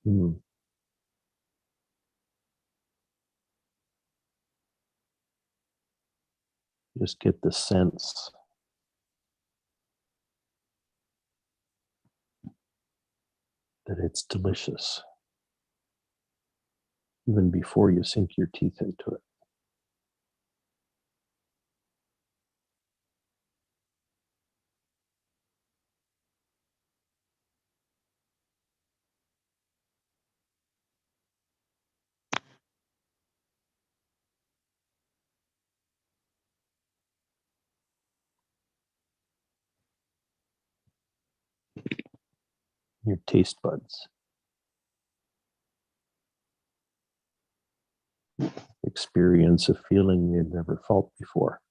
Mm. Just get the sense that it's delicious, even before you sink your teeth into it. Your taste buds experience a feeling they've never felt before.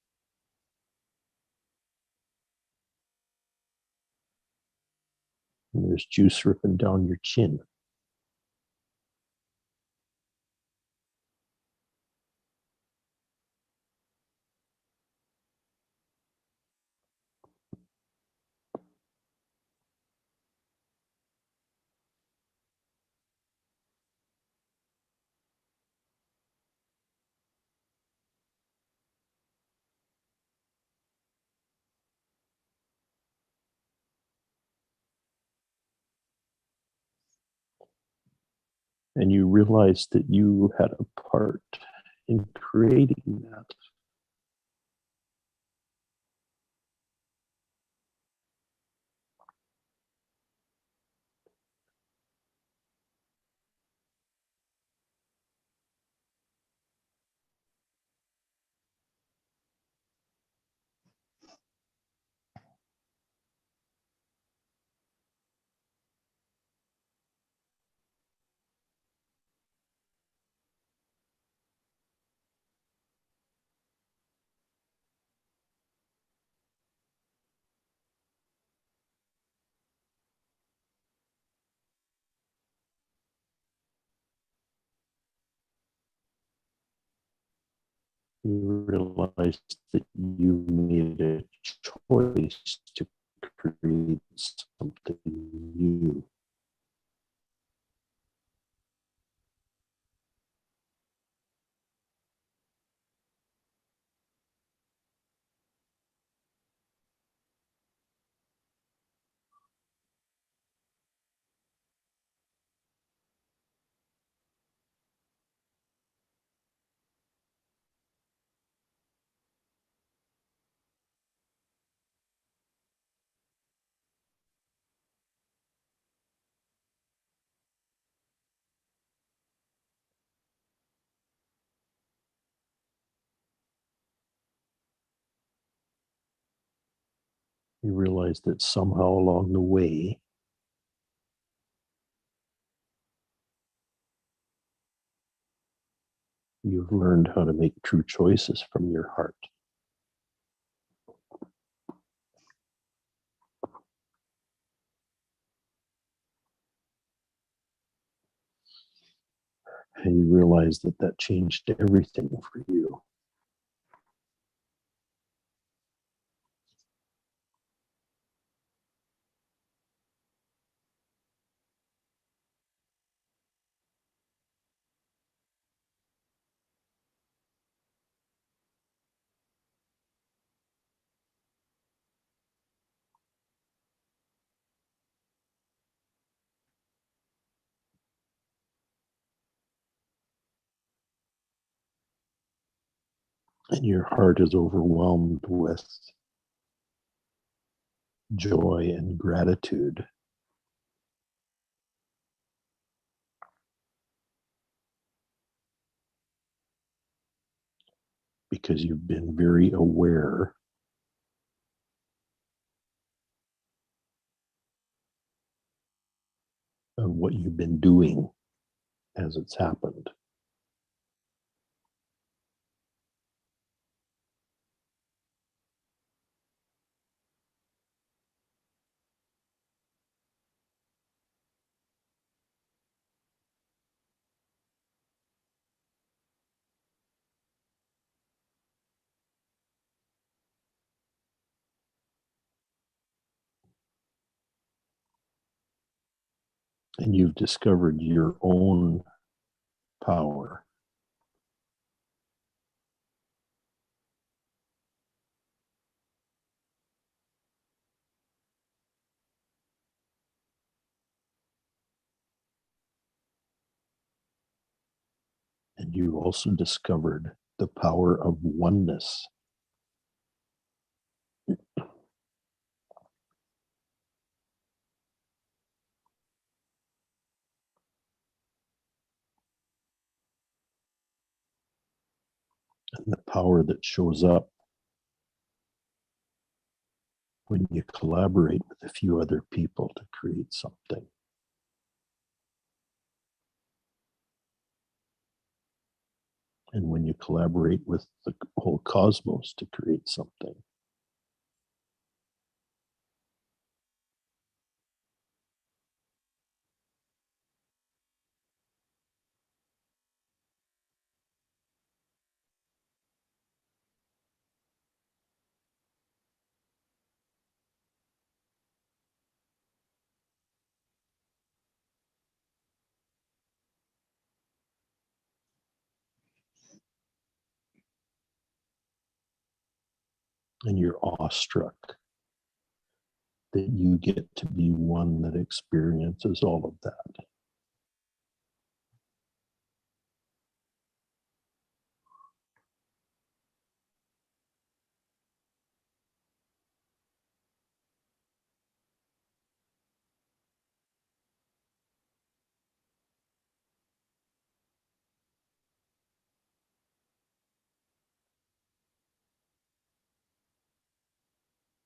And there's juice ripping down your chin. And you realize that you had a part in creating that. You realize that you made a choice to create something new. You realize that somehow along the way, you've learned how to make true choices from your heart. And you realize that that changed everything for you. And your heart is overwhelmed with joy and gratitude because you've been very aware of what you've been doing as it's happened. And you've discovered your own power. And you also discovered the power of oneness. And the power that shows up when you collaborate with a few other people to create something. And when you collaborate with the whole cosmos to create something. And you're awestruck that you get to be one that experiences all of that.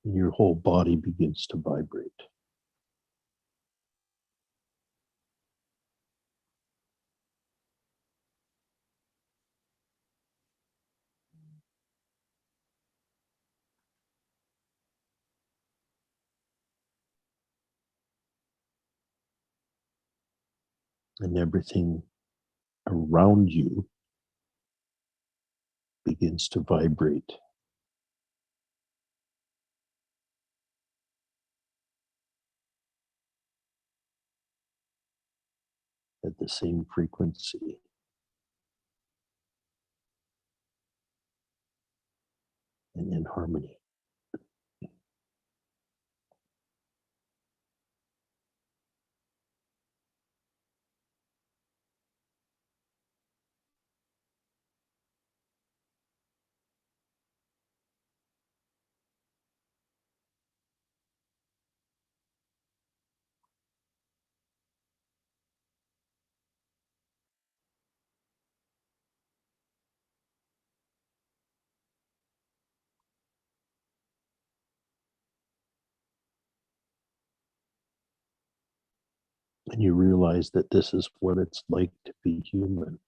And your whole body begins to vibrate. And everything around you begins to vibrate at the same frequency. And in harmony. And you realize that this is what it's like to be human.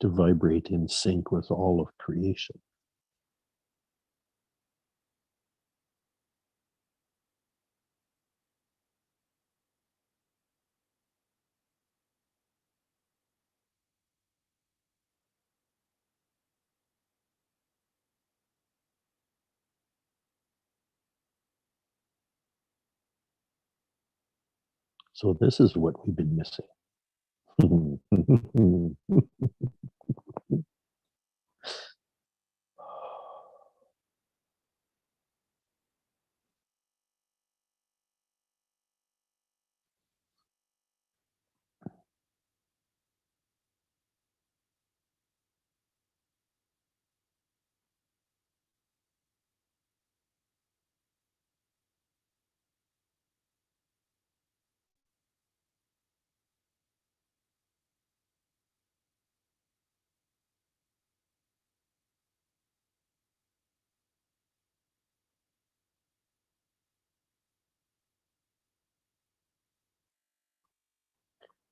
To vibrate in sync with all of creation. So this is what we've been missing.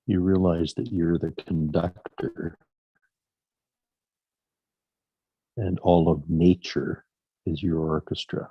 You realize that you're the conductor and all of nature is your orchestra.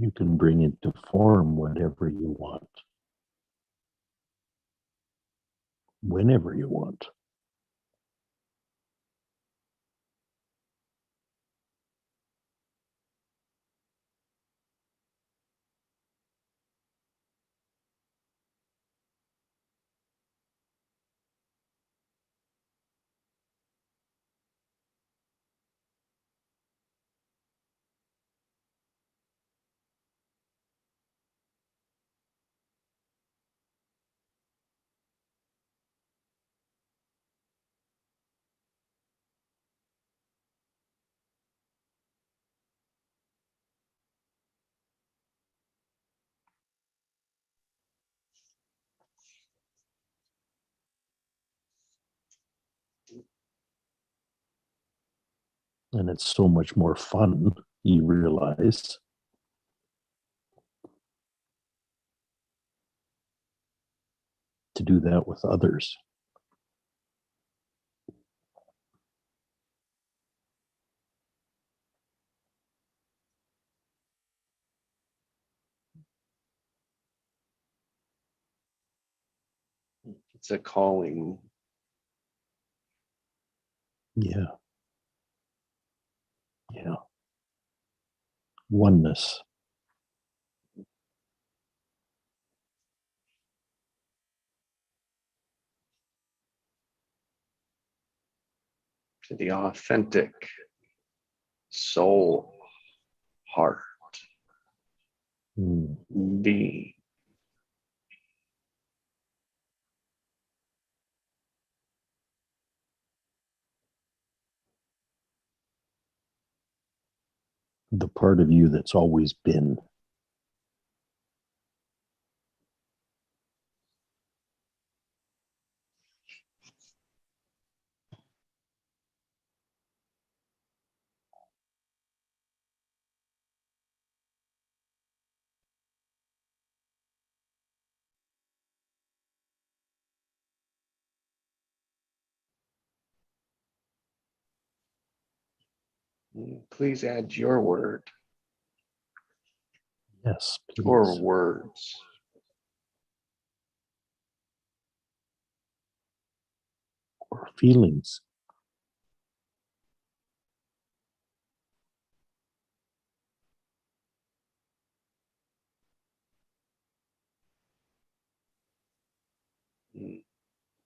You can bring into form whatever you want, whenever you want. And it's so much more fun, you realize, to do that with others. It's a calling. Yeah. Yeah. Oneness. To the authentic soul, heart, being. The part of you that's always been. Please add your word Yes, please. or words. Or feelings.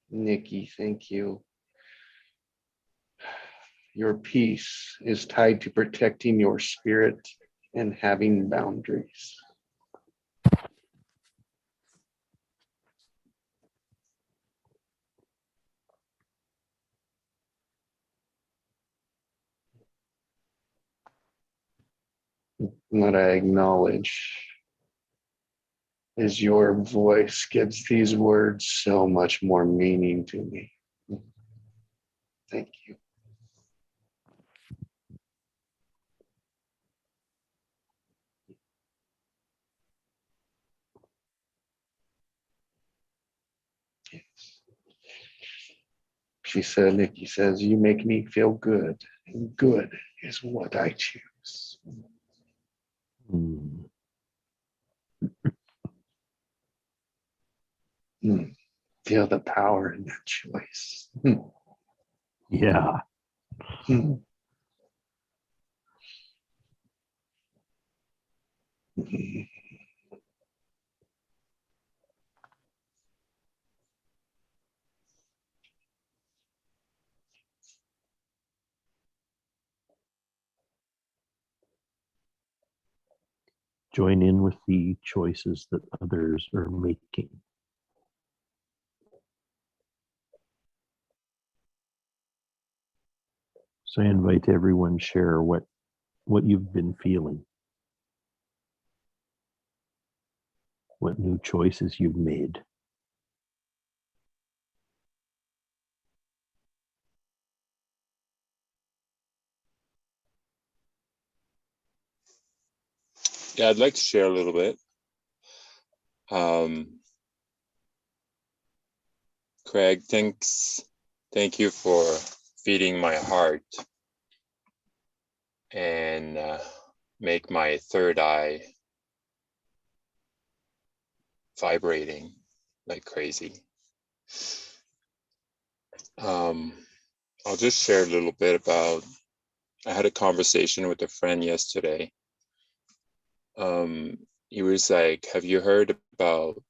Nikki, thank you. Your peace is tied to protecting your spirit and having boundaries. What I acknowledge is your voice gives these words so much more meaning to me. Thank you. Yes. She said, Nikki says, you make me feel good, and good is what I choose. Mm. Feel the power in that choice. Yeah. Join in with the choices that others are making. So I invite everyone to share what you've been feeling, what new choices you've made. Yeah, I'd like to share a little bit. Craig, thank you for feeding my heart and make my third eye vibrating like crazy. I'll just share a little bit about, I had a conversation with a friend yesterday. He was like, have you heard about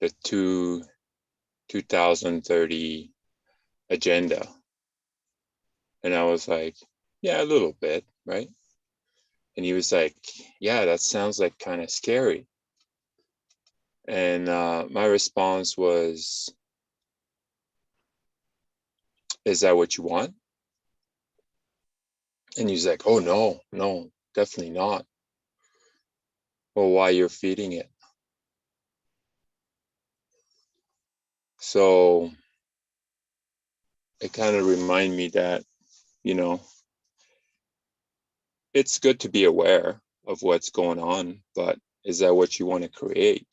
the 2030 agenda? And I was like, yeah, a little bit, right? And he was like, yeah, that sounds like kind of scary. And my response was, is that what you want? And he's like, oh, no, definitely not. Well, why you're feeding it? So it kind of reminded me that, it's good to be aware of what's going on, but is that what you want to create?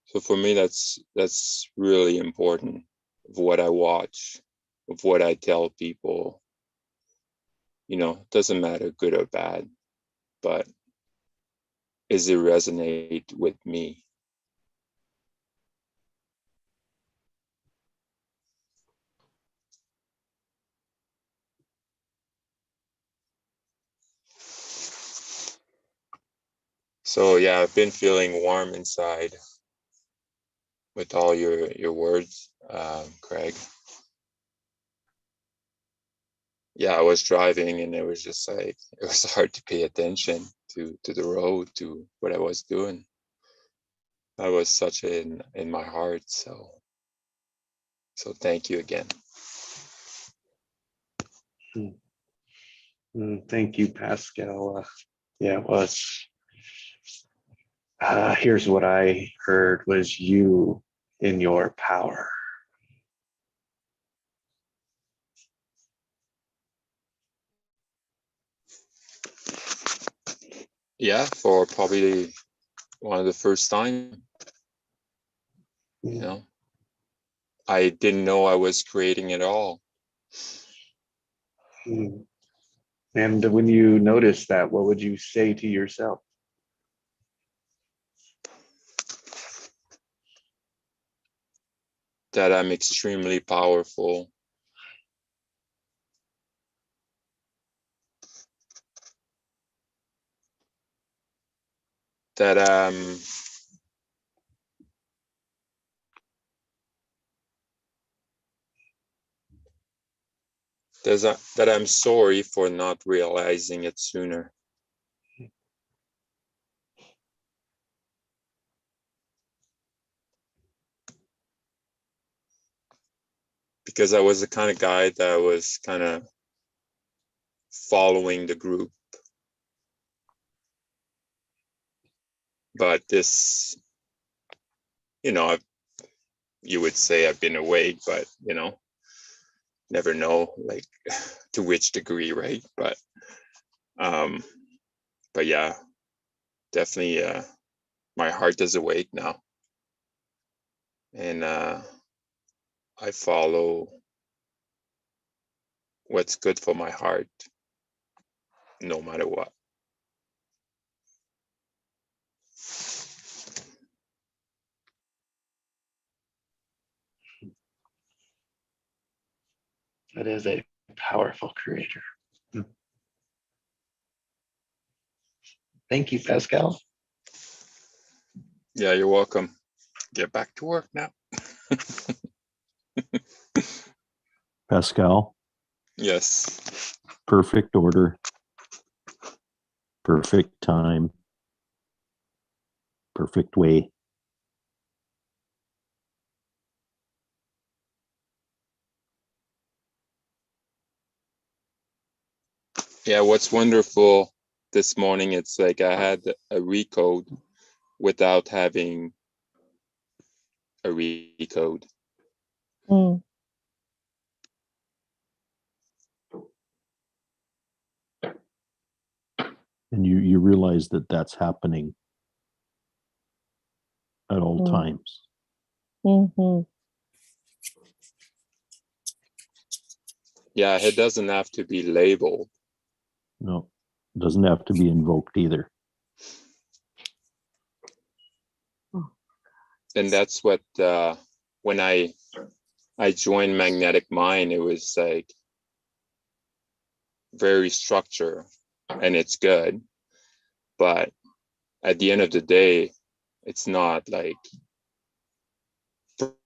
So for me, that's really important, of what I watch, of what I tell people. It doesn't matter good or bad, but is it resonate with me? So yeah, I've been feeling warm inside with all your words, Craig. Yeah, I was driving and it was just like, it was hard to pay attention to the road, to what I was doing. I was such in my heart. So thank you again. Thank you, Pascal. Yeah, it was. Here's what I heard was you in your power. Yeah, for probably one of the first time, I didn't know I was creating it all. And when you notice that, what would you say to yourself? That I'm extremely powerful. That that I'm sorry for not realizing it sooner. Because I was the kind of guy that was kind of following the group. But this, you would say I've been awake, but, never know, like, to which degree, right? But yeah, definitely my heart is awake now. And I follow what's good for my heart, no matter what. That is a powerful creator. Thank you, Pascal. Yeah, you're welcome. Get back to work now. Pascal? Yes. Perfect order. perfect time, perfect way. Yeah, what's wonderful this morning, it's like I had a recode without having a recode. Mm. And you realize that that's happening at all times. Mm-hmm. Yeah, it doesn't have to be labeled. No, it doesn't have to be invoked either. And that's what when I joined Magnetic Mind, it was like very structured, and it's good, but at the end of the day, it's not like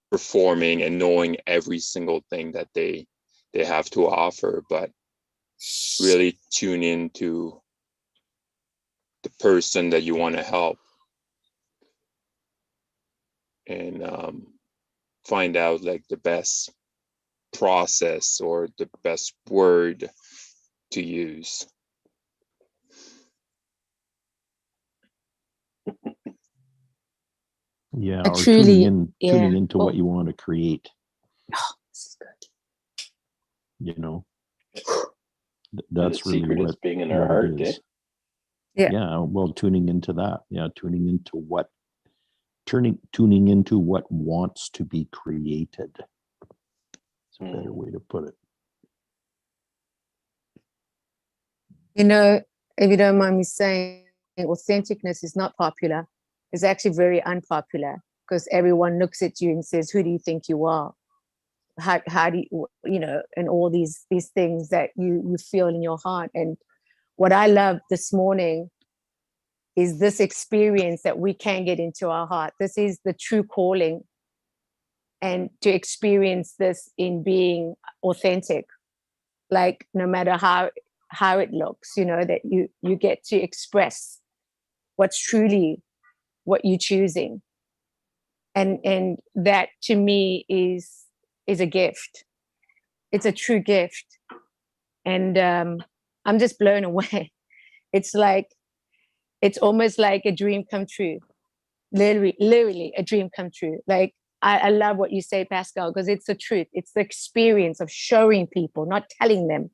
performing and knowing every single thing that they have to offer, but really tune into the person that you want to help, and find out like the best process or the best word to use. Yeah, I or truly, tuning into what you want to create. Oh, this is good. You know, The that's really secret is what being in our what heart, it is. Yeah. Yeah, well, tuning into that. Yeah, tuning into tuning into what wants to be created. It's a better way to put it. You know, if you don't mind me saying, authenticness is not popular. It's actually very unpopular because everyone looks at you and says, "Who do you think you are? How do you, you know?" And all these things that you feel in your heart. And what I love this morning is this experience that we can get into our heart. This is the true calling, and to experience this in being authentic, like no matter how it looks, you know, that you get to express what's truly what you're choosing, and that to me is a gift. It's a true gift, and I'm just blown away. It's like, it's almost like a dream come true. Literally a dream come true. Like, I love what you say, Pascal, because it's the truth. It's the experience of showing people, not telling them.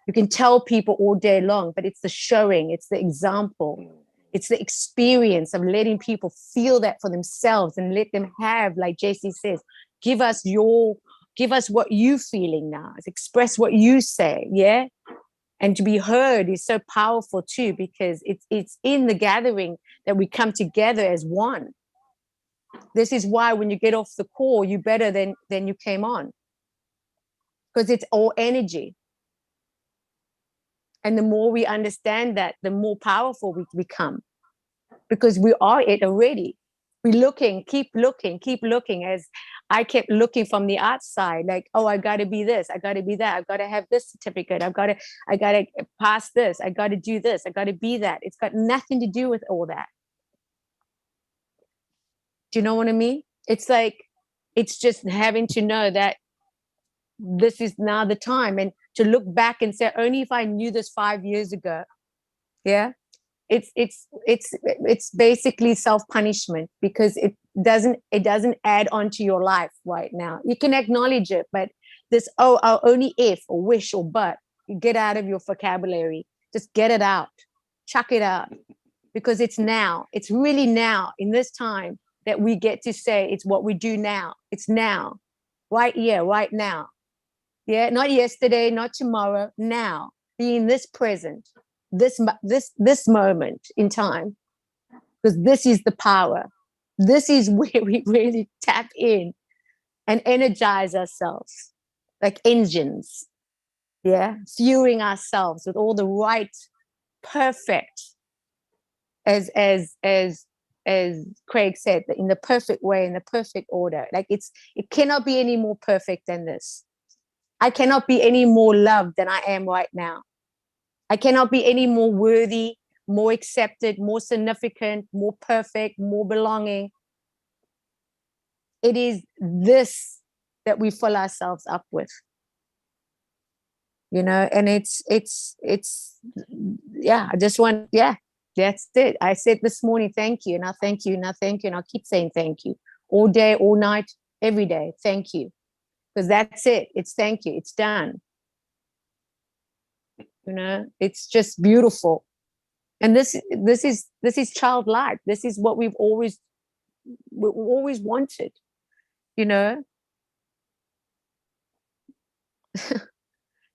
You can tell people all day long, but it's the showing, it's the example, it's the experience of letting people feel that for themselves and let them have, like JC says, give us what you feeling now. Express what you say, yeah? And to be heard is so powerful too, because it's in the gathering that we come together as one. This is why when you get off the call, you're better than you came on, because it's all energy. And the more we understand that, the more powerful we become, because we are it already. We're looking, keep looking, as I kept looking from the outside, like, oh, I got to be this, I got to be that, I've got to have this certificate, I got to pass this, I got to do this, I got to be that. It's got nothing to do with all that. Do you know what I mean? It's like, it's just having to know that this is now the time, and to look back and say, only if I knew this 5 years ago. Yeah. It's basically self-punishment, because it doesn't add on to your life right now. You can acknowledge it, but this, oh, I'll only if or wish or but, you get out of your vocabulary. Just get it out, chuck it out, because it's now. It's really now, in this time, that we get to say it's what we do now. It's now, right here, right now. Yeah, not yesterday, not tomorrow. Now, being this present, this moment in time, because this is the power. This is where we really tap in and energize ourselves like engines. Yeah, fueling ourselves with all the right, perfect, as Craig said, in the perfect way, in the perfect order. Like, it cannot be any more perfect than this. I cannot be any more loved than I am right now. I cannot be any more worthy more accepted, more significant, more perfect, more belonging. It is this that we fill ourselves up with. You know, and it's yeah, I just want, yeah, that's it. I said this morning, thank you, and I thank you, and I thank you, and I'll keep saying thank you all day, all night, every day. Thank you. Because that's it. It's thank you. It's done. You know, it's just beautiful. And this is childlike. This is what we've always wanted, you know.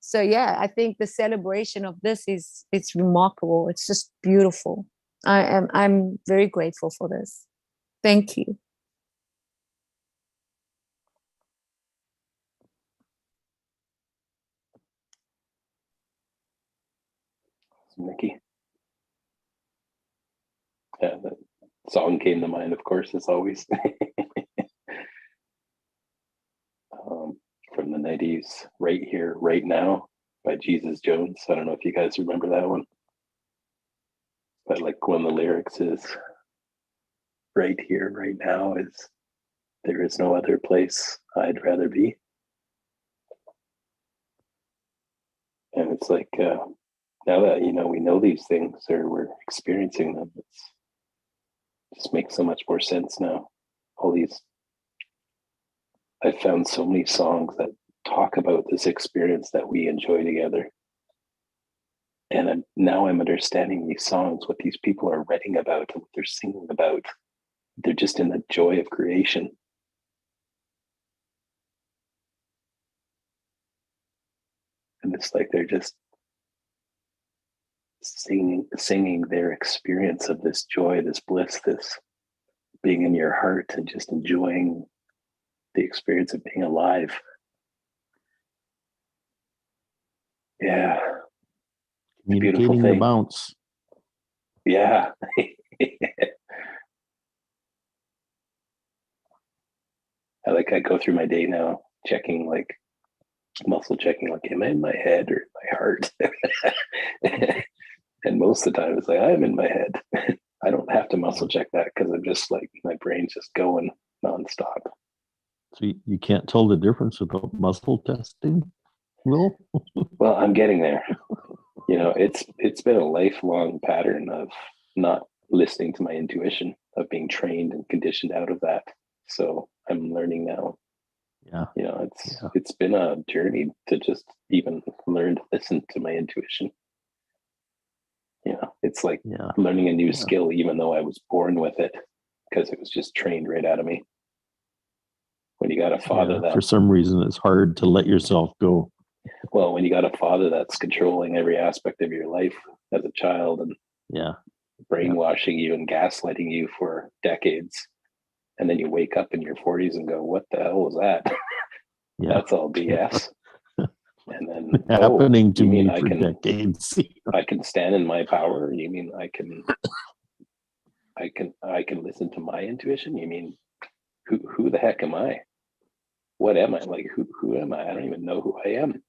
So yeah, I think the celebration of this it's remarkable. It's just beautiful. I'm very grateful for this. Thank you. Mickey. Yeah, the song came to mind, of course, as always. From the 90s, Right Here, Right Now by Jesus Jones. I don't know if you guys remember that one. But like one of the lyrics is, right here, right now is, there is no other place I'd rather be. And it's like, now that, you know, we know these things or we're experiencing them, it just makes so much more sense now. All these, I've found so many songs that talk about this experience that we enjoy together. And now I'm understanding these songs, what these people are writing about and what they're singing about. They're just in the joy of creation. And it's like they're just singing their experience of this joy, this bliss, this being in your heart and just enjoying the experience of being alive. Yeah. Communicating the bounce. Yeah. I go through my day now checking, like muscle checking, like, am I in my head or my heart? And most of the time it's like, I'm in my head. I don't have to muscle check that because I'm just like, my brain's just going nonstop. So you can't tell the difference without muscle testing, Will? Well, I'm getting there. You know, it's been a lifelong pattern of not listening to my intuition, of being trained and conditioned out of that. So I'm learning now. Yeah. You know, it's been a journey to just even learn to listen to my intuition. You know, it's like learning a new skill, even though I was born with it, because it was just trained right out of me. When you got a father that, for some reason, it's hard to let yourself go. Well, when you got a father that's controlling every aspect of your life as a child and brainwashing you and gaslighting you for decades, and then you wake up in your 40s and go, what the hell was that? That's all BS. And then happening to me for decades. I can stand in my power. You mean I can listen to my intuition? You mean who the heck am I? What am I? Like who am I? I don't even know who I am.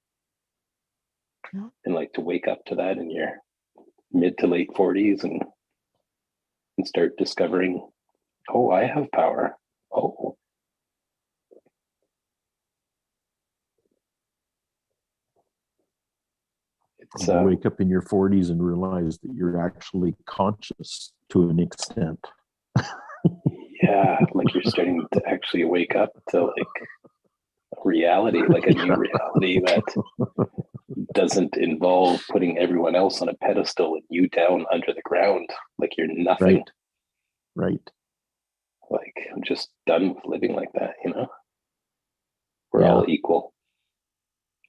And like to wake up to that in your mid to late 40s and start discovering, oh, I have power. Oh. You wake up in your 40s and realize that you're actually conscious to an extent. Yeah, like you're starting to actually wake up to like a reality, like a new reality that doesn't involve putting everyone else on a pedestal and you down under the ground like you're nothing. Right. Like I'm just done with living like that, you know? We're all equal.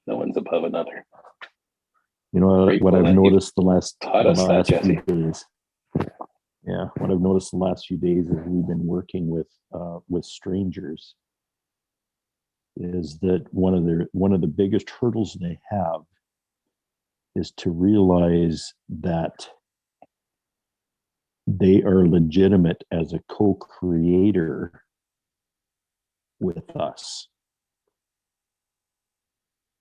No one's above another. You know what I've noticed the last few days. Yeah, what I've noticed the last few days is we've been working with strangers. Is that one of the biggest hurdles they have is to realize that they are legitimate as a co-creator with us.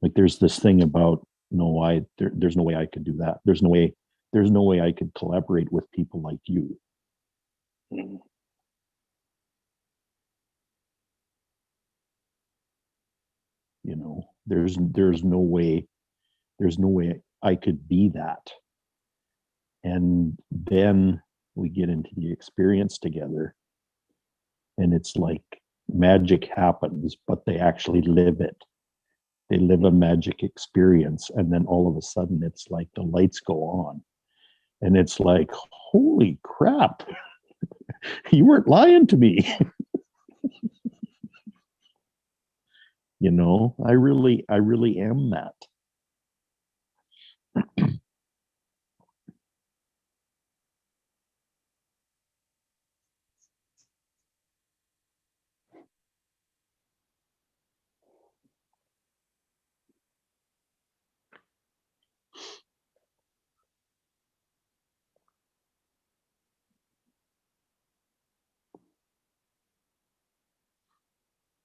Like there's this thing about there's no way I could do that. There's no way there's no way I could collaborate with people like you. Mm. You know, there's no way I could be that. And then we get into the experience together, and it's like magic happens, but they actually live it. They live a magic experience, and then all of a sudden it's like the lights go on, and it's like, holy crap, you weren't lying to me. You know, I really am that.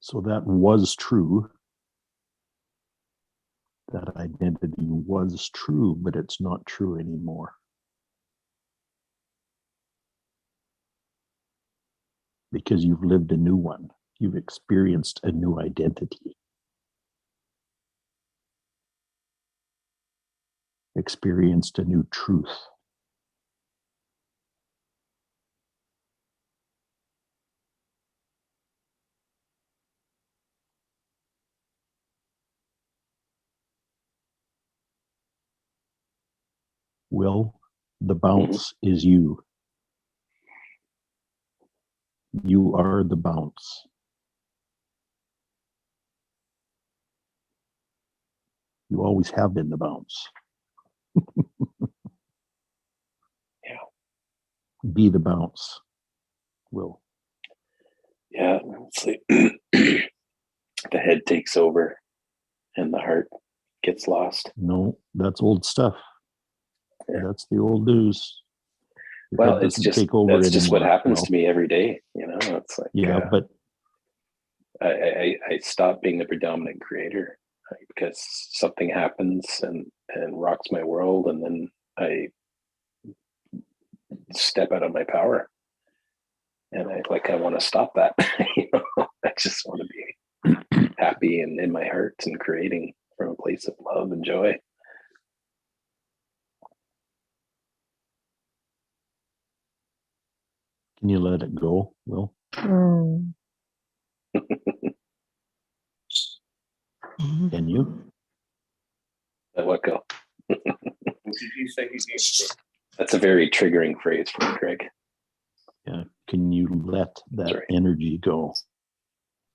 So that was true. That identity was true, but it's not true anymore. Because you've lived a new one. You've experienced a new identity. Experienced a new truth. Will, the bounce is you. You are the bounce. You always have been the bounce. Yeah. Be the bounce, Will. Yeah, it's like the head takes over and the heart gets lost. No, that's old stuff. Yeah. That's the old news. Your Well, head it's doesn't just take over that's just what anymore. happens Well, to me every day. You know, it's like yeah, but I stopped being the predominant creator because something happens and rocks my world, and then I step out of my power, and I want to stop that. You know, I just want to be happy and in my heart and creating from a place of love and joy. can you let it go, Will? Mm. Can you? Let what go. What did you say? That's a very triggering phrase for me, Greg. Yeah. Can you let that Sorry. energy go?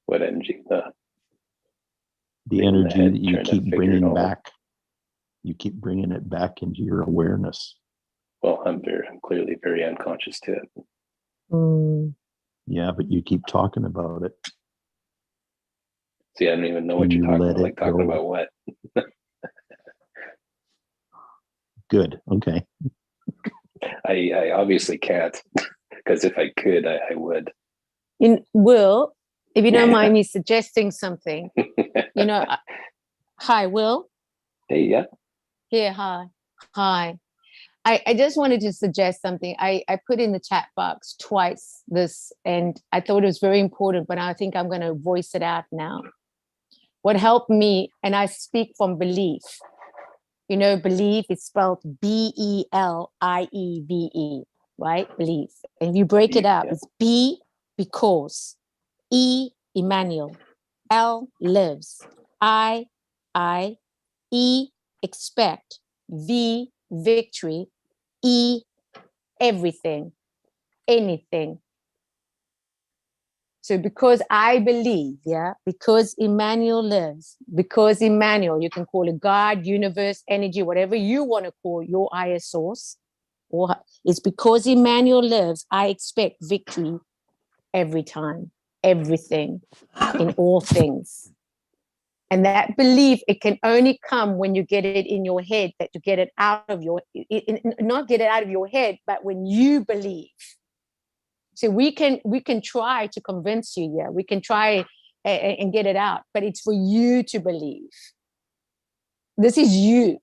What energy? The in the energy head, that you trying to keep figure it bringing all out. back. You keep bringing it back into your awareness. Well, I'm clearly very unconscious to it. Mm. Yeah, but you keep talking about it. See, I don't even know Can what you're you talking let about. Like it talking go? about what? Good. Okay. I obviously can't, because if I could, I would. Will, if you don't mind me suggesting something, you know, hi, Will. Hey, yeah. Yeah, hi. I just wanted to suggest something. I put in the chat box twice this, and I thought it was very important, but I think I'm going to voice it out now. What helped me, and I speak from belief. You know, belief is spelled BELIEVE, right? Belief. And if you break it up, it's B, because, E, Emmanuel, L, lives, I, E, expect, V, victory, E, everything, anything. So because I believe, because Emmanuel lives, because Emmanuel, you can call it God, universe, energy, whatever you want to call your higher source, or it's because Emmanuel lives, I expect victory every time, everything, in all things. And that belief, it can only come when you get it in your head, that you get it out of your, not get it out of your head, but when you believe. So we can try to convince you, we can try and get it out, but it's for you to believe. This is you.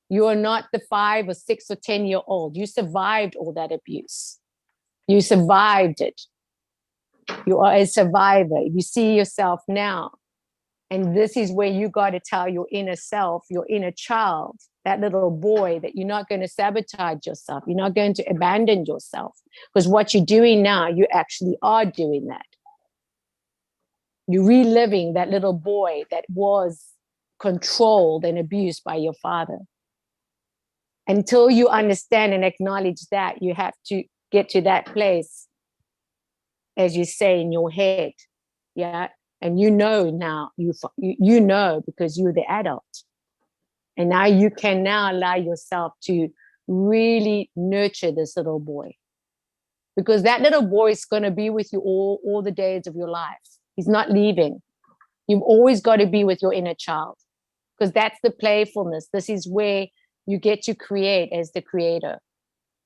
You are not the 5 or 6 or 10-year-old. You survived all that abuse. You survived it. You are a survivor. You see yourself now. And this is where you got to tell your inner self, your inner child, that little boy, that you're not going to sabotage yourself. You're not going to abandon yourself. Because what you're doing now, you actually are doing that. You're reliving that little boy that was controlled and abused by your father. Until you understand and acknowledge that, you have to get to that place, as you say, in your head. Yeah. And you know now, you know, because you're the adult. And now you can now allow yourself to really nurture this little boy. Because that little boy is going to be with you all the days of your life. He's not leaving. You've always got to be with your inner child. Because that's the playfulness. This is where you get to create as the creator.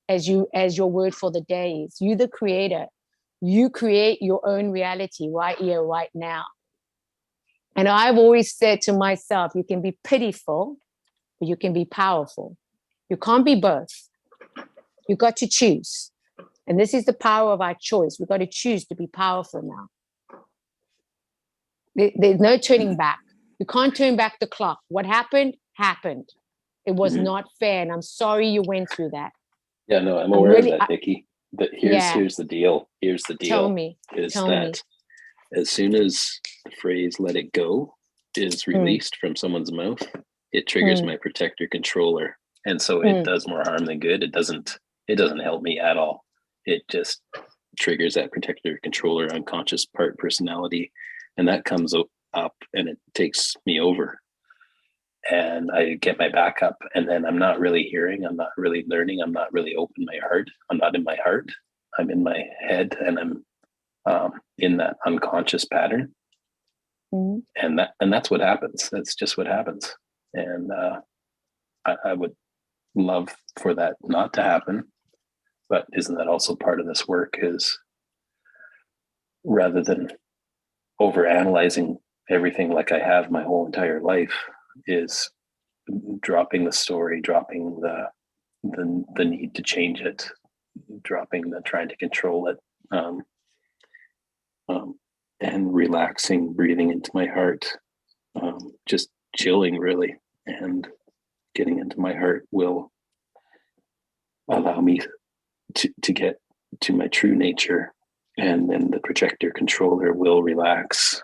As your word for the day is. You the creator. You create your own reality right here, right now. And I've always said to myself, you can be pitiful, but you can be powerful. You can't be both. You got to choose. And this is the power of our choice. We've got to choose to be powerful now. There's no turning back. You can't turn back the clock. What happened, happened. It was not fair. And I'm sorry you went through that. Yeah, no, I'm aware of that, Vicky. But here's the deal. Here's the deal. Tell me. As soon as the phrase "let it go" is released from someone's mouth, it triggers my protector controller, and so it does more harm than good. It doesn't help me at all. It just triggers that protector controller unconscious part personality, and that comes up and it takes me over. And I get my back up, and then I'm not really hearing, I'm not really learning, I'm not really open my heart. I'm not in my heart. I'm in my head, and I'm in that unconscious pattern. And that's what happens. That's just what happens. And I would love for that not to happen. But isn't that also part of this work, is rather than overanalyzing everything like I have my whole entire life, is dropping the story, dropping the need to change it, dropping the trying to control it, and relaxing, breathing into my heart, just chilling really, and getting into my heart will allow me to get to my true nature, and then the projector controller will relax.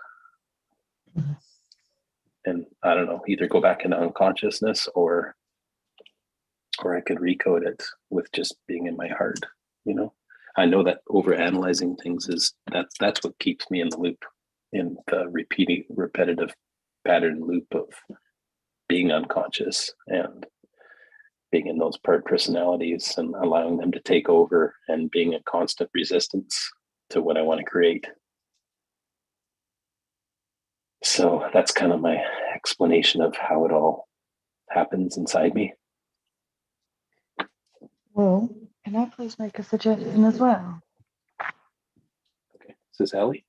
And I don't know, either go back into unconsciousness, or I could recode it with just being in my heart. I know that overanalyzing things that's what keeps me in the loop, in the repetitive pattern loop of being unconscious and being in those part personalities and allowing them to take over and being a constant resistance to what I want to create. So that's kind of my explanation of how it all happens inside me. Well, can I please make a suggestion as well? Okay, this is Ellie.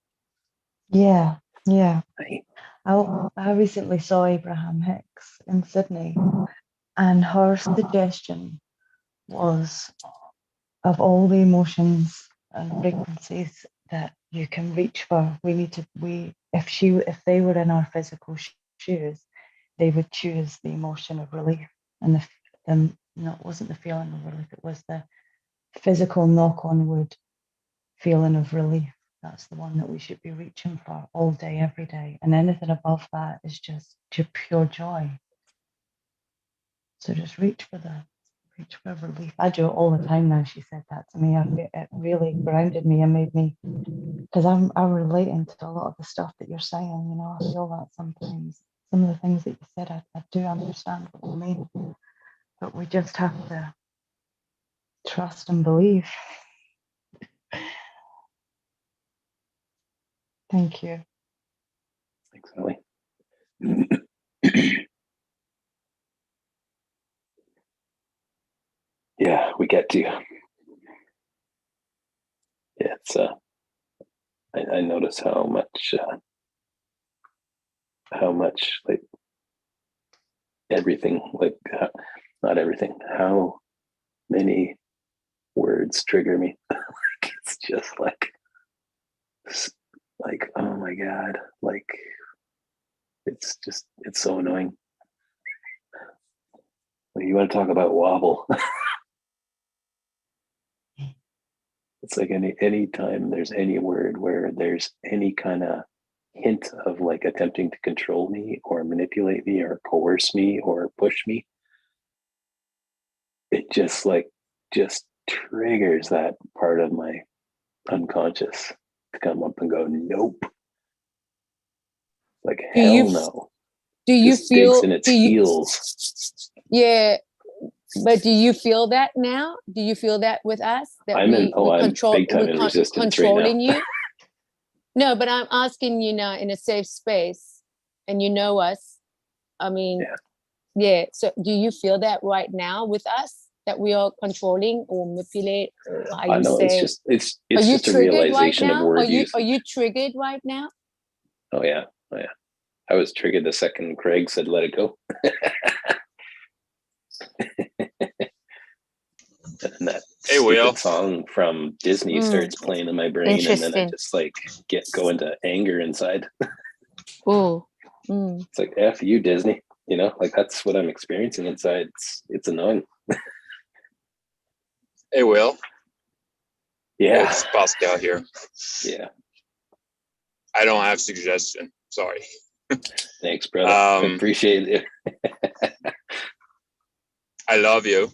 Yeah. Hey. I recently saw Abraham Hicks in Sydney, and her suggestion was, of all the emotions and frequencies that you can reach for, if they were in our physical shoes, they would choose the emotion of relief, and it wasn't the feeling of relief, it was the physical knock-on wood feeling of relief. That's the one that we should be reaching for all day, every day. And anything above that is just pure joy. So just reach for relief. I do it all the time now. She said that to me. It really grounded me and made me, because I'm relating to a lot of the stuff that you're saying. I feel that sometimes. Some of the things that you said, I do understand what you mean. But we just have to trust and believe. Thank you. Thanks, Ellie. Yeah, we get to. It's I notice how much like everything, like not everything. How many words trigger me? It's just like, oh my God, like, it's so annoying. Like, you want to talk about wobble? It's like any time there's any word where there's any kind of hint of like attempting to control me or manipulate me or coerce me or push me, it just triggers that part of my unconscious to come up and go, nope. Like, Do you hell no. do you Just digs feel in its do you, heels. yeah, but do you feel that now? Do you feel that with us that I'm big time we're in resistance right controlling now. you? No, but I'm asking you now in a safe space, and you know us. I mean, yeah. So do you feel that right now with us that we are controlling or manipulate, or how I you know say? it's Are you just a triggered right realization of now? word Are usage. you triggered right now? Oh yeah. I was triggered the second Craig said let it go. And that stupid song from Disney starts playing in my brain, and then I just like go into anger inside. Oh, it's like F you, Disney. You know, like that's what I'm experiencing inside. It's annoying. Hey, Will. Yeah, It's Pascal here. Yeah. I don't have suggestion. Sorry. Thanks, brother. I appreciate it. I love you.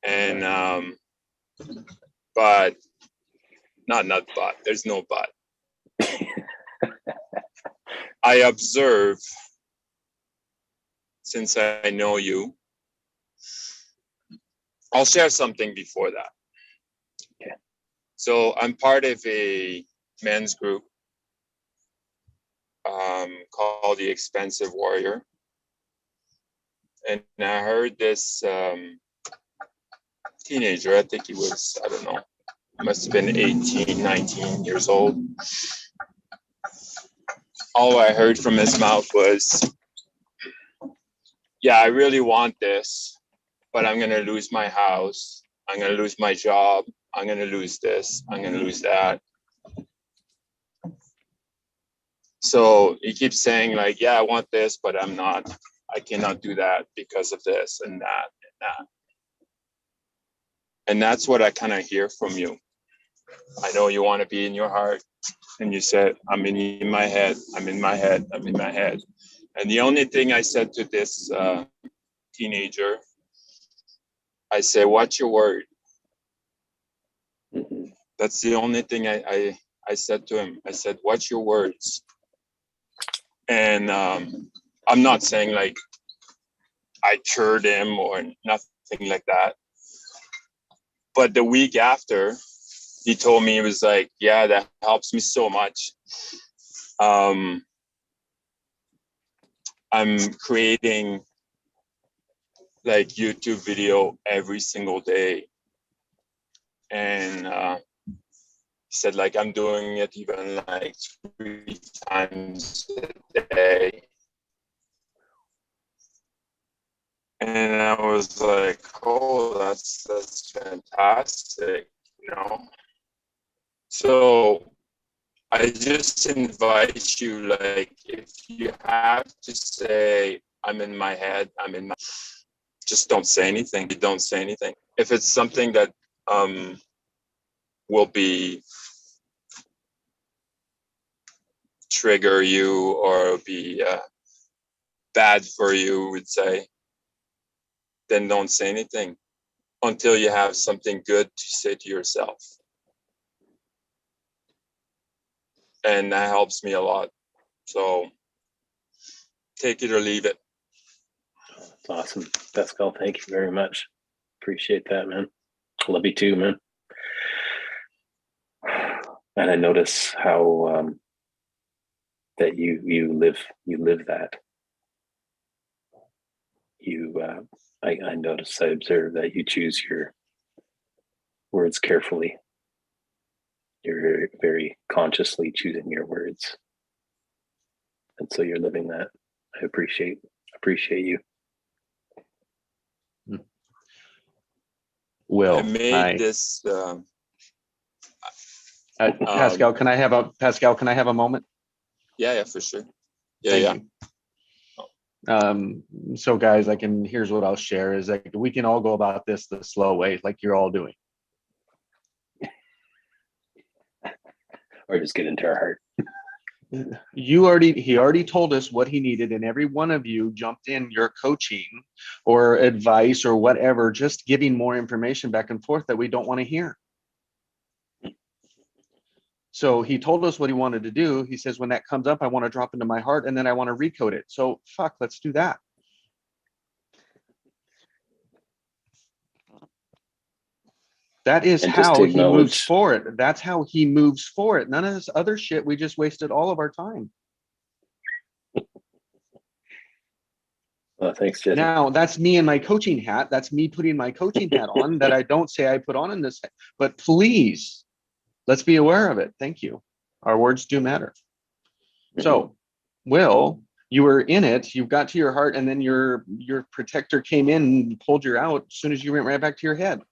And but there's no but. I observe, since I know you. I'll share something before that. Okay. So I'm part of a men's group called the Expensive Warrior. And I heard this teenager, I think he was, I don't know, must have been 18, 19 years old. All I heard from his mouth was, yeah, I really want this, but I'm going to lose my house. I'm going to lose my job. I'm going to lose this. I'm going to lose that. So he keeps saying like, yeah, I want this, but I cannot do that because of this and that and that. And that's what I kind of hear from you. I know you want to be in your heart. And you said, I'm in my head. I'm in my head. I'm in my head. And the only thing I said to this teenager, I say, watch your word. Mm-hmm. That's the only thing I said to him. I said, watch your words. And I'm not saying like I cured him or nothing like that. But the week after, he told me, he was like, yeah, that helps me so much. I'm creating like YouTube video every single day. And he said like, I'm doing it even like 3 times a day. And I was like, oh, that's fantastic, you know? So I just invite you, like, if you have to say, I'm in my head, just don't say anything. Don't say anything. If it's something that will be trigger you or be bad for you, would say, then don't say anything until you have something good to say to yourself. And that helps me a lot. So take it or leave it. That's awesome. Pascal, thank you very much. Appreciate that, man. Love you too, man. And I notice how that you live that. I notice, I observe that you choose your words carefully. You're very, very consciously choosing your words. And so you're living that. I appreciate you. Will, I made this. Pascal, can I have a moment? Yeah, for sure. Thank you. So guys, here's what I'll share is like we can all go about this the slow way, like you're all doing. Or just get into our heart. He already told us what he needed, and every one of you jumped in your coaching or advice or whatever, just giving more information back and forth that we don't want to hear. So he told us what he wanted to do. He says, when that comes up, I want to drop into my heart and then I want to recode it. So let's do that. That is how he moves forward. That's how he moves forward. None of this other shit. We just wasted all of our time. Oh, thanks, Jesse. Now that's me in my coaching hat. That's me putting my coaching hat on that I don't say I put on in this. But please, let's be aware of it. Thank you. Our words do matter. So, Will, you were in it. You got to your heart, and then your protector came in and pulled you out as soon as you went right back to your head.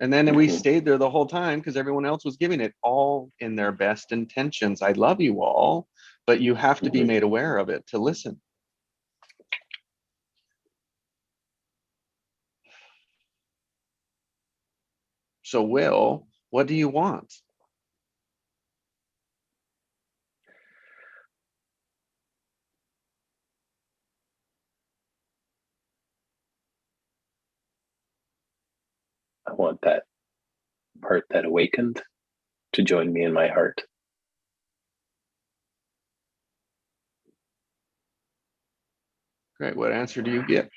And then we stayed there the whole time because everyone else was giving it all in their best intentions. I love you all, but you have to be made aware of it to listen. So, Will, what do you want? I want that part that awakened to join me in my heart. Great. What answer do you get?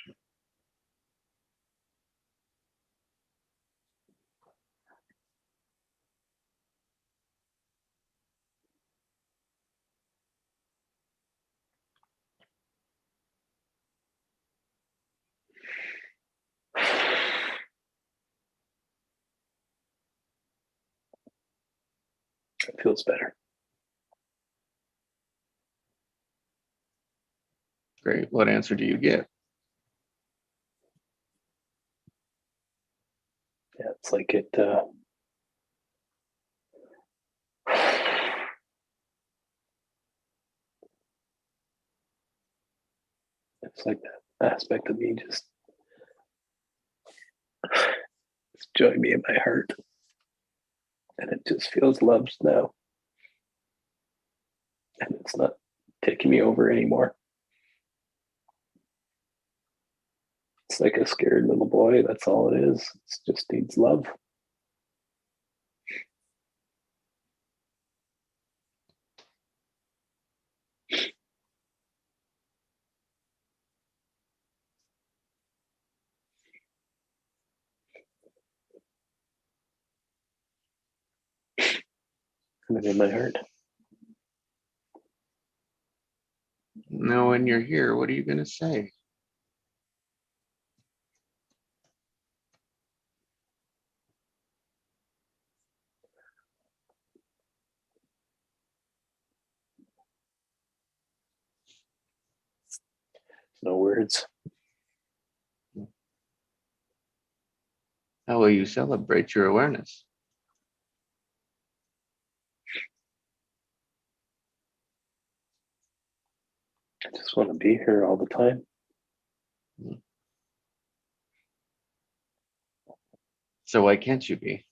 It feels better. Great. What answer do you get? Yeah, it's like it. It's like that aspect of me just join me in my heart, and it just feels loved now, and it's not taking me over anymore. It's like a scared little boy. That's all it is. It just needs love. And I'm in my heart. Now, when you're here, what are you going to say? No words. How will you celebrate your awareness? I just want to be here all the time. So why can't you be?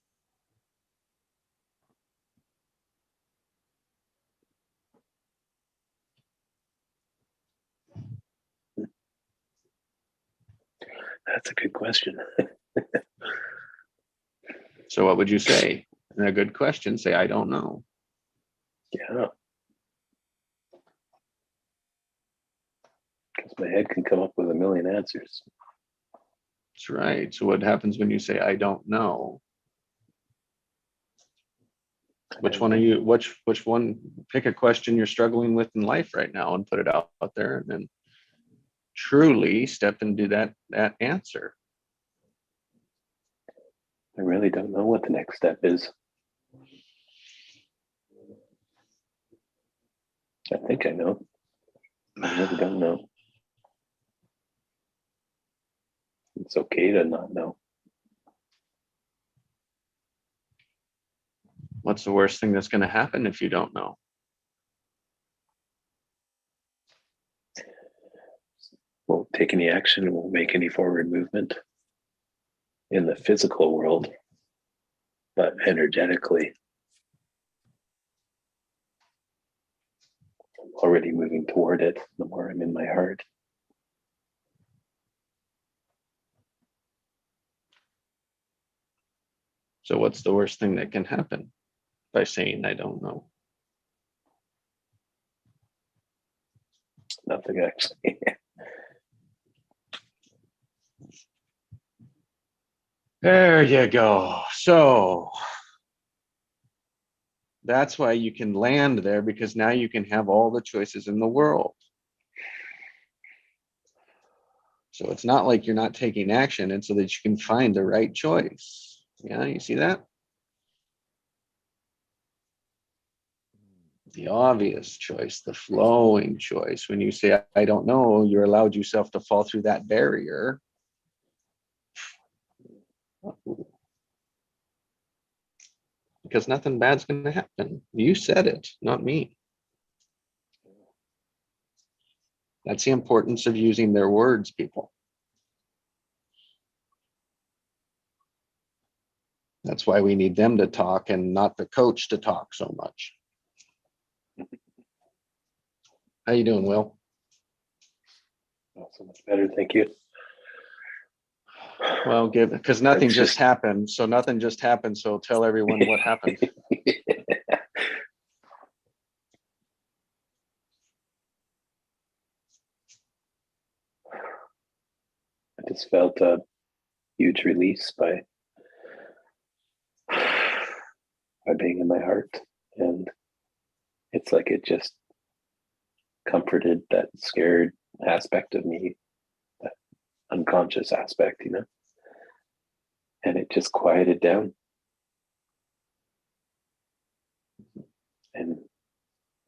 That's a good question. So what would you say? And a good question, say, I don't know. Yeah. Because my head can come up with a million answers. That's right. So what happens when you say, I don't know? Which one are you, which one, pick a question you're struggling with in life right now and put it out there, and then truly step into that answer. I really don't know what the next step is. I think I know. I really don't know. It's okay to not know. What's the worst thing that's going to happen if you don't know? Won't take any action, won't make any forward movement in the physical world, but energetically, I'm already moving toward it the more I'm in my heart. So what's the worst thing that can happen by saying I don't know? Nothing actually. There you go. So that's why you can land there, because now you can have all the choices in the world. So it's not like you're not taking action, and so that you can find the right choice. Yeah, you see that? The obvious choice, the flowing choice. When you say, I don't know, you're allowed yourself to fall through that barrier. Because nothing bad's going to happen. You said it, not me. That's the importance of using their words, people. That's why we need them to talk and not the coach to talk so much. How you doing, Will? Not so much better, thank you. Well, good, because nothing just happened. So nothing just happened. So tell everyone what happened. I just felt a huge release by being in my heart, and it's like it just comforted that scared aspect of me, that unconscious aspect, you know, and it just quieted down. And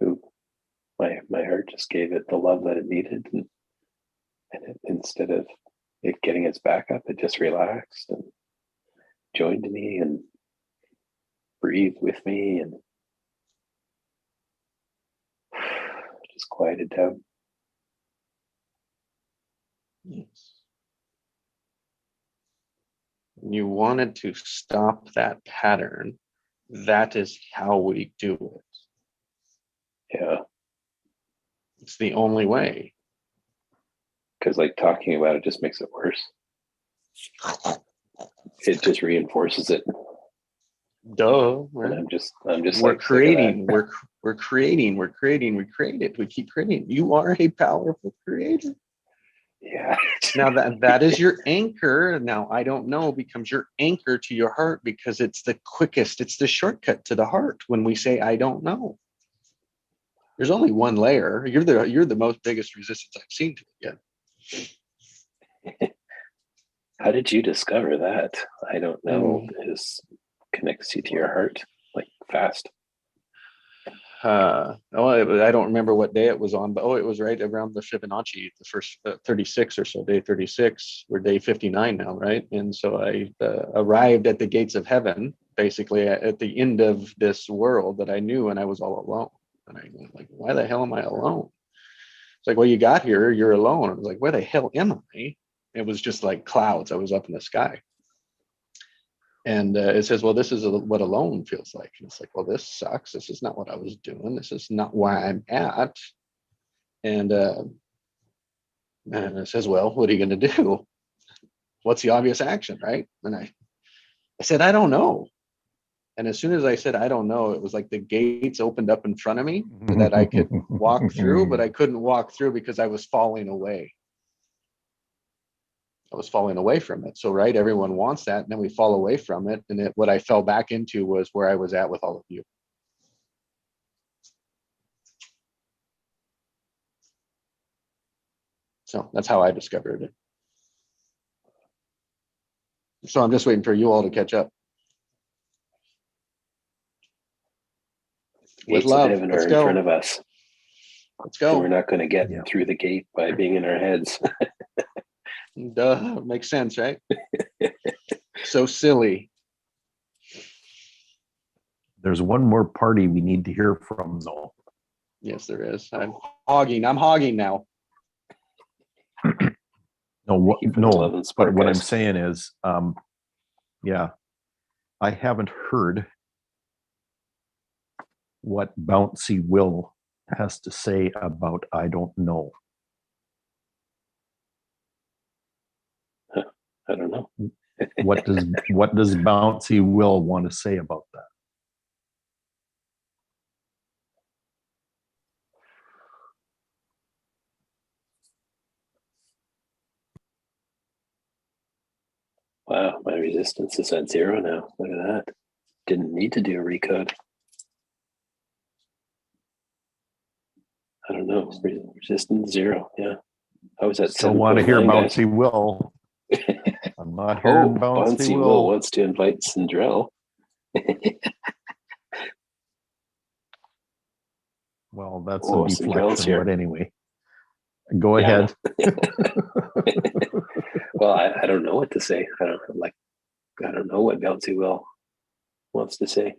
ooh, my heart just gave it the love that it needed, and it, instead of it getting its back up, it just relaxed and joined me and breathed with me and just quieted down. Yes. You wanted to stop that pattern. That is how we do it. Yeah, It's the only way. because like talking about it just makes it worse. It just reinforces it. Duh. And Right? I'm just We're like creating. We're creating. We create it. We keep creating. You are a powerful creator. yeah. Now that is your anchor. Now I don't know becomes your anchor to your heart, because it's the quickest. It's the shortcut to the heart. When we say I don't know, there's only one layer. You're the most biggest resistance I've seen to it yet. How did you discover that? I don't know. This connects you to your heart like fast. I don't remember what day it was on, but it was right around the Fibonacci, the first 36 or so, day 36. We're day 59 now, right? And so I arrived at the gates of heaven, basically at the end of this world that I knew, and I was all alone. And I went like, why the hell am I alone? It's like, well, you got here, you're alone. I was like, where the hell am I? It was just like clouds. I was up in the sky. And it says, well, this is what alone feels like. And it's like, well, this sucks. This is not what I was doing. This is not where I'm at. And it says, well, what are you going to do? What's the obvious action, right? And I said, I don't know. And as soon as I said, I don't know, it was like the gates opened up in front of me so that I could walk through, but I couldn't walk through because I was falling away. I was falling away from it. So, right, everyone wants that. And then we fall away from it. And what I fell back into was where I was at with all of you. So that's how I discovered it. So I'm just waiting for you all to catch up. With Gates love. of heaven Let's are go. in front of us. Let's So go. we're not going to get through the gate by being in our heads. Duh, makes sense, right? So silly. There's one more party we need to hear from, though. Yes, there is. I'm hogging now. No, you for the love no. and support, But what I'm guys. saying is, yeah, I haven't heard what Bouncy Will has to say about I don't know. I don't know. What does Bouncy Will want to say about that? Wow, my resistance is at 0 now. Look at that. Didn't need to do a recode. I don't know. Resistance 0. Yeah. I was at Still want to hear 7.9, guys. Bouncy Will. I'm not Oh, hearing Bouncy Bouncy Will Will. wants to invite Sindrell. Well, that's Oh, a Sindrell's deflection, here. but anyway. Go Yeah. ahead. Well, I don't know what to say. I don't know what Bouncy Will wants to say.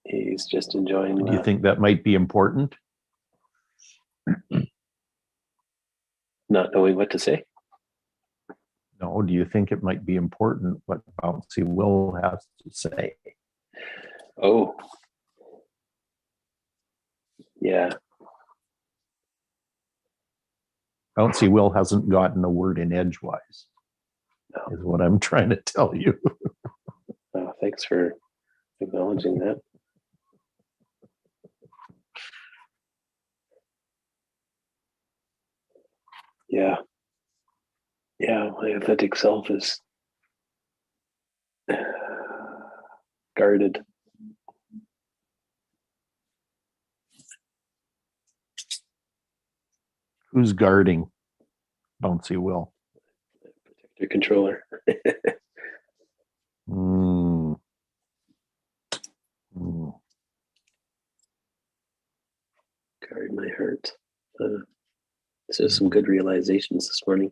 He's just enjoying. Do you think that might be important? Not knowing what to say? No, do you think it might be important what Bouncy Will has to say? Oh, yeah. Bouncy Will hasn't gotten a word in edgewise, is what I'm trying to tell you. Oh, thanks for acknowledging that. Yeah. Yeah, my authentic self is guarded. Who's guarding Bouncy Will? Protector controller. Hmm. Hmm. Guard my heart. This is some good realizations this morning.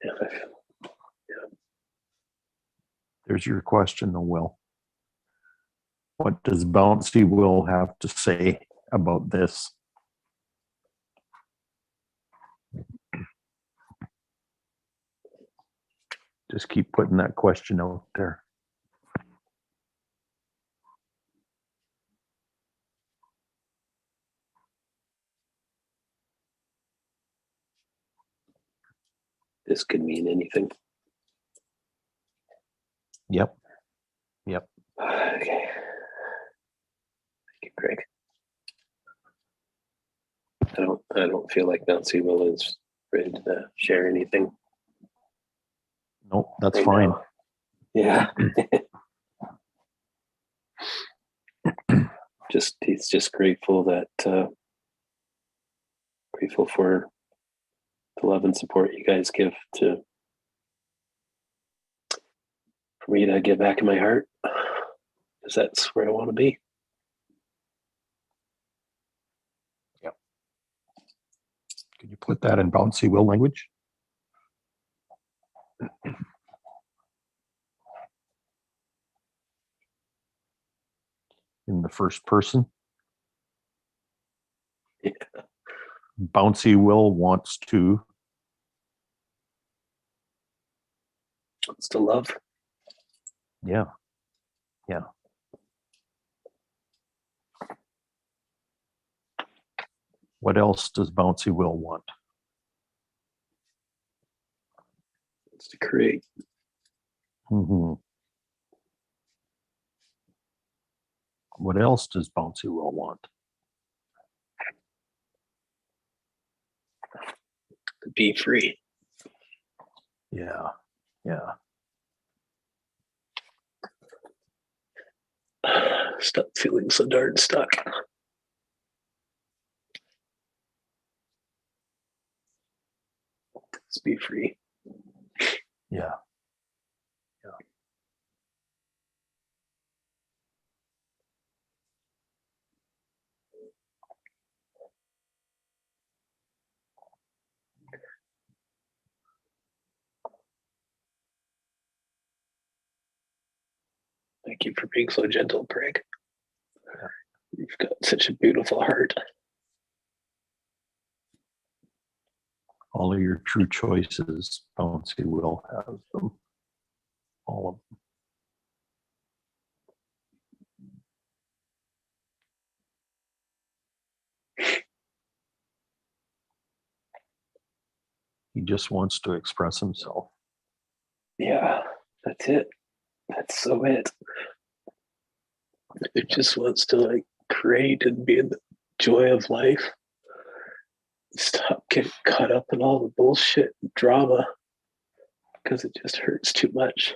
Yeah, There's your question, though, Will. What does Bouncy Will have to say about this? Just keep putting that question out there. this could mean anything. Yep. Yep. Okay. Thank you, Greg. I don't feel like Bouncy Will is ready to share anything. Nope, that's right fine. now. Yeah. He's just grateful that grateful for the love and support you guys give for me to get back in my heart, because that's where I want to be. Yep. Can you put that in Bouncy Will language? In the first person? Yeah. Bouncy Will wants to. Wants to love. Yeah. Yeah. What else does Bouncy Will want? Wants to create. Mm-hmm. What else does Bouncy Will want? To be free. Yeah. Yeah. Stop feeling so darn stuck. Let's be free. Yeah. Thank you for being so gentle, Craig. You've got such a beautiful heart. All of your true choices, Bouncy will have them. All of them. He just wants to express himself. Yeah, that's it. That's so it. It just wants to like create and be in the joy of life. Stop getting caught up in all the bullshit and drama because it just hurts too much.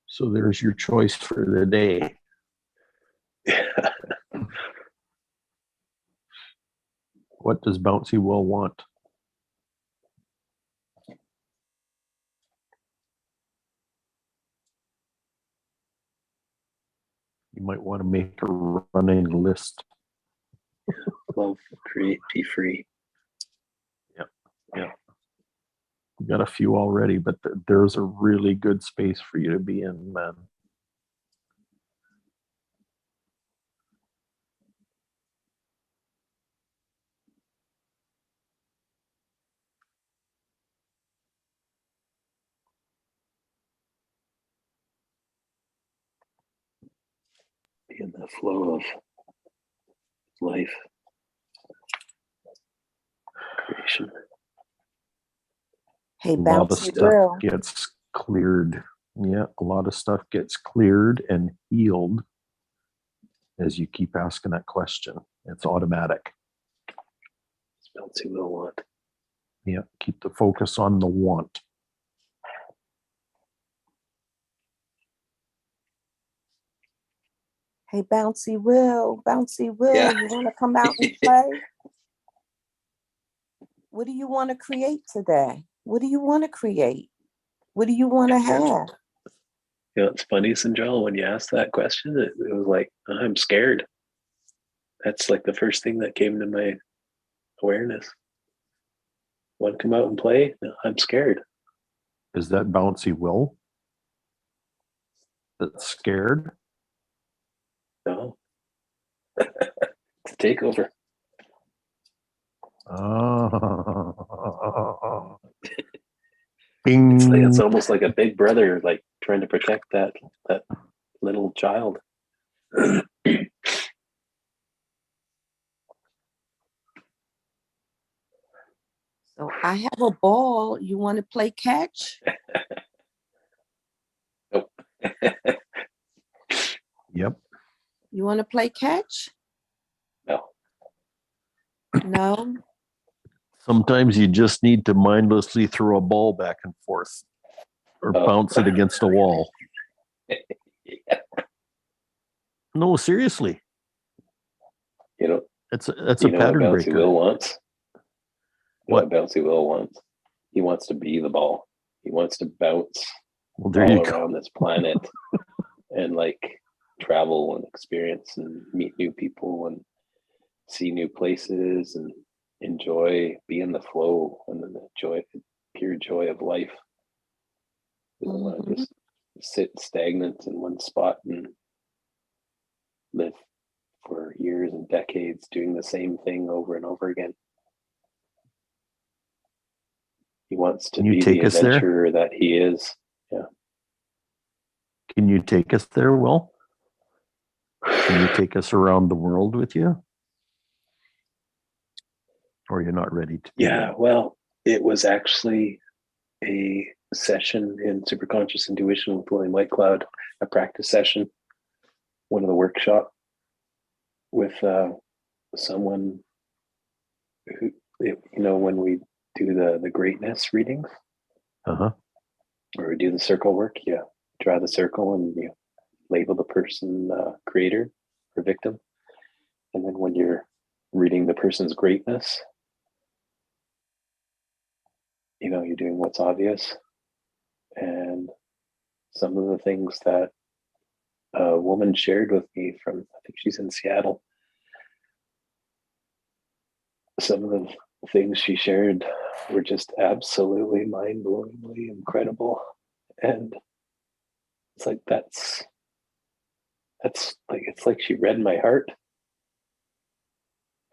So there's your choice for the day. What does Bouncy Will want? You might want to make a running list. Love, create, be free. Yeah. You got a few already, but there's a really good space for you to be in, man. Be in the flow of life. Creation. Hey, A lot of Bouncy stuff Will. gets cleared. Yeah, a lot of stuff gets cleared and healed as you keep asking that question. It's automatic. Bouncy will want. Yeah, keep the focus on the want. Hey, Bouncy Will, Yeah. you want to come out and play? What do you want to create today? What do you want to create? What do you want to have? You know, it's funny, Sanjal, when you asked that question, it was like, I'm scared. That's like the first thing that came to my awareness. Want to come out and play? No, I'm scared. Is that Bouncy Will that's scared? No. It's a takeover. Oh. Bing. It's almost like a big brother, like trying to protect that little child. So I have a ball. You want to play catch? Nope. Yep. You want to play catch? No. No. Sometimes you just need to mindlessly throw a ball back and forth or bounce it against a wall. Yeah. No, seriously. You know, That's a what pattern Bouncy breaker. Will wants? What? Bouncy Will wants? He wants to be the ball. He wants to bounce Well, there all you go. around this planet and like travel and experience and meet new people and see new places and enjoy, be in the flow and the joy, pure joy of life. He doesn't want to just sit stagnant in one spot and live for years and decades doing the same thing over and over again. He wants to Can you be take the us there? adventurer that he is. Yeah. Can you take us there, Will? Can you take us around the world with you? Or you're not ready to do Yeah, that? well, it was actually a session in Superconscious Intuition with William Whitecloud, a practice session, one of the workshop with someone who, when we do the greatness readings, Uh-huh. or we do the circle work, draw the circle and you label the person creator or victim. And then when you're reading the person's greatness, you're doing what's obvious. And some of the things that a woman shared with me from, I think she's in Seattle, some of the things she shared were just absolutely mind-blowingly incredible. And it's like that's like, it's like she read my heart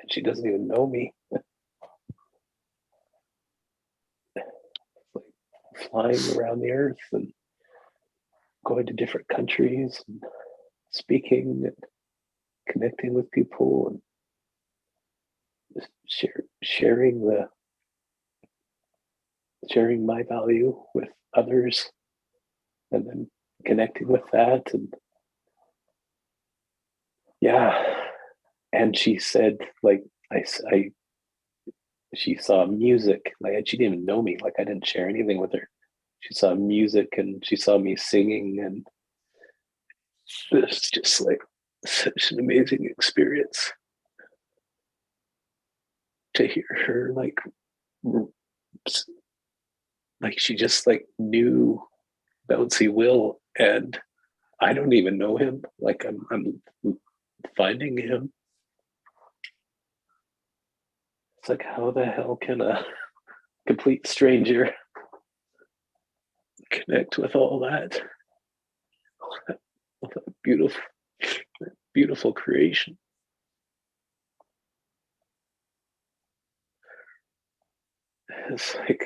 and she doesn't even know me. Like flying around the earth and going to different countries and speaking and connecting with people and just sharing my value with others and then connecting with that. And yeah, and she said, like, she saw music, like, and she didn't even know me, like I didn't share anything with her. She saw music and she saw me singing, and it's just like such an amazing experience to hear her like she just like knew Bouncy Will, and I don't even know him. Like I'm finding him. It's like, how the hell can a complete stranger connect with all that? All that beautiful creation. It's like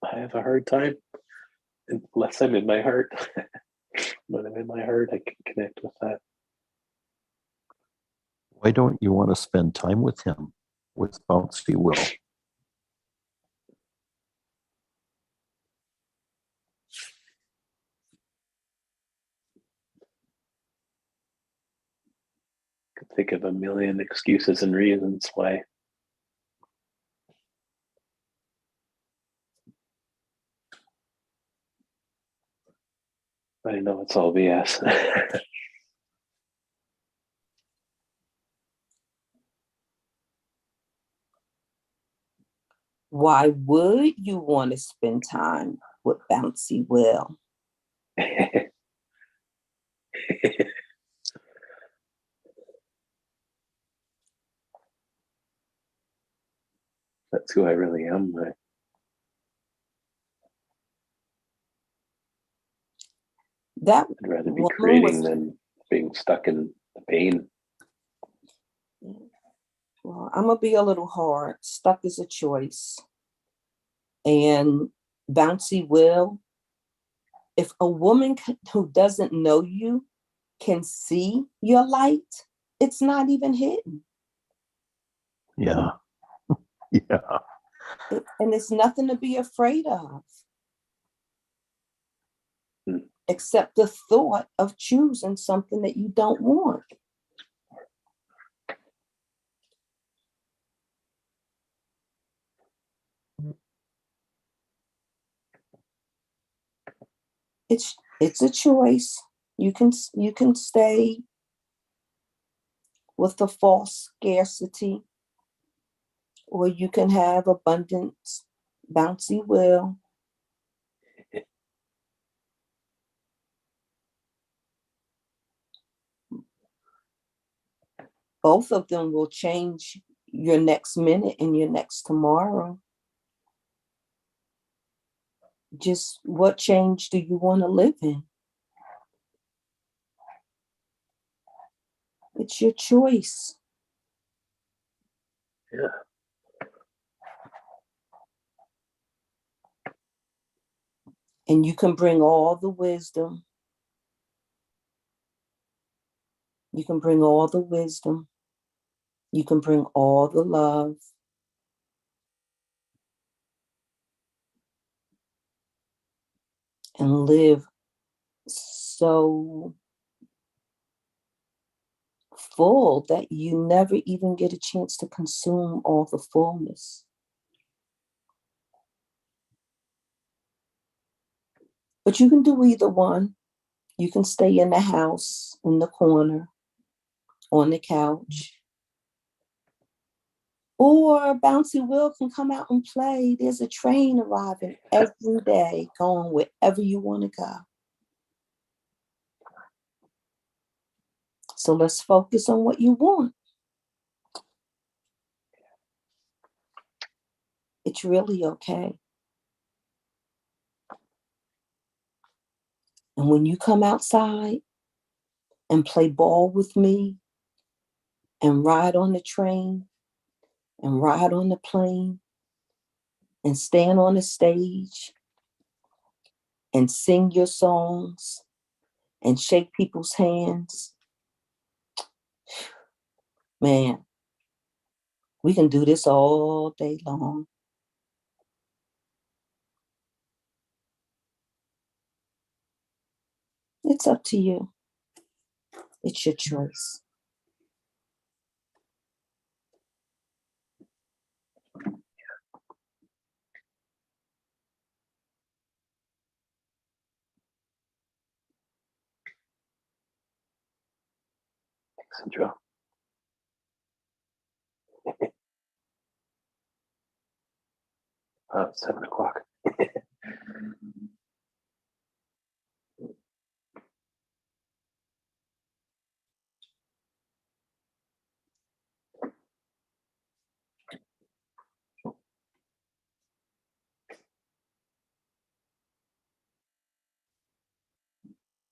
I have a hard time unless I'm in my heart. When I'm in my heart, I can connect with that. Why don't you want to spend time with him, with Bouncy Will? Could think of a million excuses and reasons why. I know it's all BS. Why would you want to spend time with Bouncy Will? That's who I really am. That I'd rather be woman creating was, than being stuck in the pain. well, I'm gonna be a little hard. Stuck is a choice. And Bouncy Will, if a woman who doesn't know you can see your light, it's not even hidden. Yeah. Yeah. And it's nothing to be afraid of, Hmm. except the thought of choosing something that you don't want. It's a choice. You can stay with the false scarcity, or you can have abundance, Bouncy Will. Both of them will change your next minute and your next tomorrow. Just what change do you want to live in? It's your choice. Yeah. And you can bring all the wisdom. You can bring all the wisdom. You can bring all the love. And live so full that you never even get a chance to consume all the fullness. But you can do either one. You can stay in the house, in the corner, on the couch. Or Bouncy Will can come out and play. There's a train arriving every day, going wherever you want to go. So let's focus on what you want. It's really okay. And when you come outside and play ball with me and ride on the train and ride on the plane and stand on the stage and sing your songs and shake people's hands, man, we can do this all day long. It's up to you. It's your choice. Thanks, Joe. It's 7 o'clock.